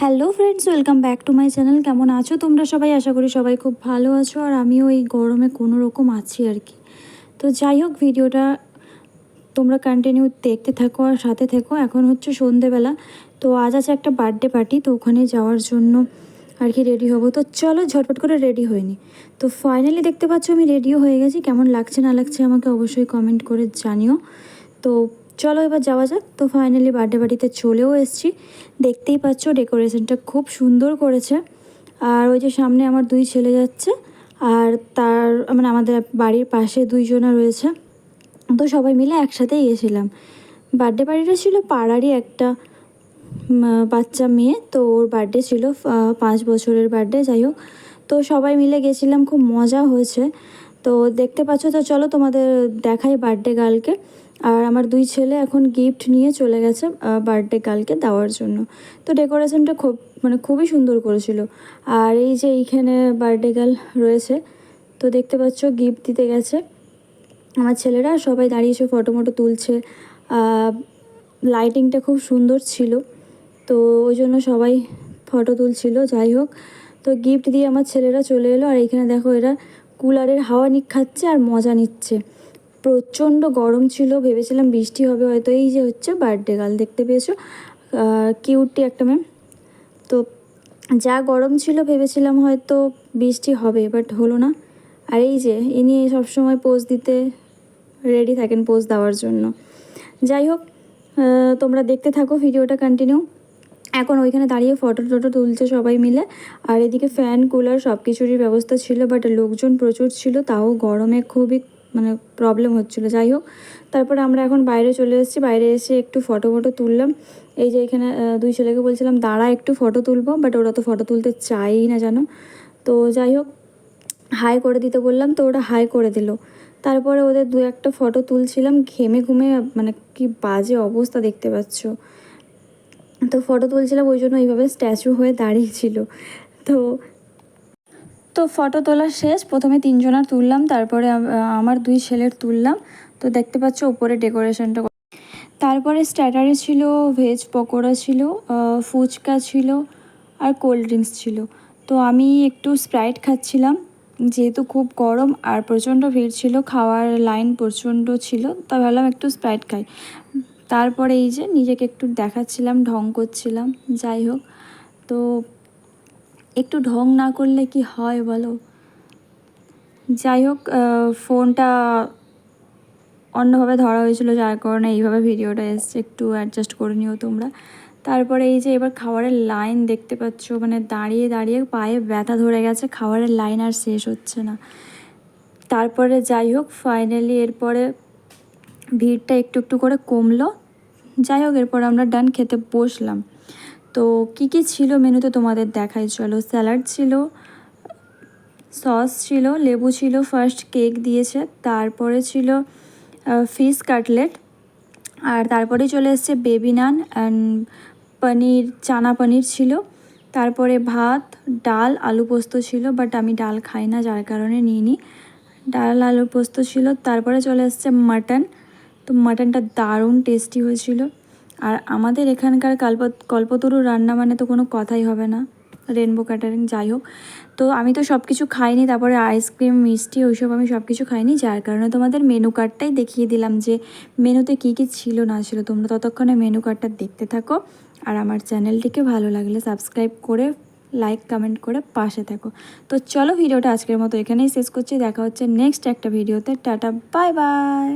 Hello friends, welcome back to my channel. কেমন আছো তোমরা সবাই? আশা করি সবাই খুব ভালো আছো, আর আমিও এই গরমে কোনো রকম আছি আর কি। তো যাই হোক, ভিডিওটা তোমরা কন্টিনিউ দেখতে থাকো আর সাথে থেকো। এখন হচ্ছে সন্ধেবেলা, তো আজ আছে একটা বার্থডে পার্টি, তো ওখানে যাওয়ার জন্য আর কি রেডি হবো। তো চলো ঝটপট করে রেডি হয়নি। তো ফাইনালি দেখতে পাচ্ছ আমি রেডিও হয়ে গেছি। কেমন লাগছে না লাগছে আমাকে অবশ্যই কমেন্ট করে জানিও। তো চলো এবার যাওয়া যাক। তো ফাইনালি বার্থডে পার্টিতে চলেও এসেছি। দেখতেই পাচ্ছ ডেকোরেশনটা খুব সুন্দর করেছে। আর ওই যে সামনে আমার দুই ছেলে যাচ্ছে, আর তার মানে আমাদের বাড়ির পাশে দুইজনা রয়েছে। তো সবাই মিলে একসাথেই গেছিলাম। বার্থডে পার্টিটা ছিল পাড়ারই একটা বাচ্চা মেয়ে, তো ওর বার্থডে ছিল 5 বছরের বার্থডে। যাই হোক, তো সবাই মিলে গেছিলাম, খুব মজা হয়েছে। তো দেখতে পাচ্ছ, তো চলো তোমাদের দেখাই বার্থডে গার্লকে। আর আমার দুই ছেলে এখন গিফট নিয়ে চলে গেছে বার্থডে গার্লকে দেওয়ার জন্য। তো ডেকোরেশনটা খুবই সুন্দর করেছিল। আর এই যে এইখানে বার্থডে গার্ল রয়েছে, তো দেখতে পাচ্ছ গিফট দিতে গেছে। আমার ছেলেরা সবাই দাঁড়িয়েছে, ফটো মটো তুলছে। লাইটিংটা খুব সুন্দর ছিল, তো ওই জন্য সবাই ফটো তুলছিল। যাই হোক, তো গিফট দিয়ে আমার ছেলেরা চলে এলো। আর এখানে দেখো, এরা কুলারের হাওয়া খাচ্ছে আর মজা নিচ্ছে। প্রচণ্ড গরম ছিল, ভেবেছিলাম বৃষ্টি হবে হয়তো। এই যে হচ্ছে বার্থডে গার্ল, দেখতে পেয়েছো? কিউটি একটা ম্যাম। তো যা গরম ছিল ভেবেছিলাম হয়তো বৃষ্টি হবে, বাট হলো না। আর এই যে ইনি সবসময় পোজ দিতে রেডি থাকেন, পোজ দেওয়ার জন্য। যাই হোক, তোমরা দেখতে থাকো ভিডিওটা কন্টিনিউ। এখন ওইখানে দাঁড়িয়ে ফটো টটো তুলছে সবাই মিলে। আর এদিকে ফ্যান কুলার সব কিছুরই ব্যবস্থা ছিল, বাট লোকজন প্রচুর ছিল, তাও গরমে খুবই প্রবলেম হচ্ছিলো। যাই হোক, তারপরে আমরা এখন বাইরে চলে এসেছি। বাইরে এসে একটু ফটো তুললাম। এই যে এখানে দুই ছেলেকে বলছিলাম দাঁড়া একটু ফটো তুলবো, বাট ওরা তো ফটো তুলতে চায়ই না জানো। তো যাই হোক, হাই করে দিতে বললাম, তো ওরা হাই করে দিল। তারপরে ওদের দু একটা ফটো তুলছিলাম, ঘেমে ঘুমে কি বাজে অবস্থা দেখতে পাচ্ছ। তো ফটো তুলছিলাম, ওই জন্য এইভাবে স্ট্যাচু হয়ে দাঁড়িয়েছিল। তো তো ফটো তোলা শেষ। প্রথমে তিনজনার তুললাম, তারপরে আমার দুই ছেলের তুললাম। তো দেখতে পাচ্ছ উপরে ডেকোরেশনটা। তারপরে স্টার্টারে ছিল ভেজ পকোড়া ছিল, ফুচকা ছিল, আর কোল্ড ড্রিঙ্কস ছিল। তো আমি একটু স্প্রাইট খাচ্ছিলাম, যেহেতু খুব গরম আর প্রচণ্ড ভিড় ছিল, খাওয়ার লাইন প্রচণ্ড ছিল, তাই ভাবলাম একটু স্প্রাইট খাই। তারপরে এই যে নিজেকে একটু দেখাচ্ছিলাম, ঢং করছিলাম। যাই হোক, তো একটু ঢং না করলে কি হয় বলো। যাই হোক, ফোনটা অন্যভাবে ধরা হয়েছিল, যার কারণে এইভাবে ভিডিওটা এসছে, একটু অ্যাডজাস্ট করে নিও তোমরা। তারপরে এই যে এবার খাবারের লাইন দেখতে পাচ্ছ, দাঁড়িয়ে দাঁড়িয়ে পায়ে ব্যথা ধরে গেছে, খাবারের লাইন আর শেষ হচ্ছে না। তারপরে যাই হোক, ফাইনালি এরপরে ভিড়টা একটু একটু করে কমলো। যাই হোক, এরপর আমরা ডান খেতে বসলাম। তো কী ছিল মেনুতে তোমাদের দেখাই চলো। স্যালাড ছিল, সস ছিল, লেবু ছিল, ফার্স্ট কেক দিয়েছে, তারপরে ছিল ফিশ কাটলেট, আর তারপরে চলে এসছে বেবি নান অ্যান্ড পনির, চানা পনির ছিল। তারপরে ভাত, ডাল, আলু পোস্ত ছিল, বাট আমি ডাল খাই না, যার কারণে নিইনি। ডাল আলু পোস্ত ছিল। তারপরে চলে এসছে মাটন। তো মাটনটা দারুণ টেস্টি হয়েছিল। আর আমাদের এখানকার কল্পতরু রান্না মানে তো কোনো কথাই হবে না, রেনবো ক্যাটারিং। যাই হোক, তো আমি তো সব কিছু খাইনি। তারপরে আইসক্রিম, মিষ্টি, ওইসব আমি সব কিছু খাইনি, যার কারণে তোমাদের মেনু কার্ডটাই দেখিয়ে দিলাম যে মেনুতে কী কী ছিল না ছিল। তোমরা ততক্ষণে মেনু কার্ডটা দেখতে থাকো, আর আমার চ্যানেলটিকে ভালো লাগলে সাবস্ক্রাইব করে লাইক কমেন্ট করে পাশে থাকো। তো চলো, ভিডিওটা আজকের মতো এখানেই শেষ করছি। দেখা হচ্ছে নেক্সট একটা ভিডিওতে। Tata, bye bye.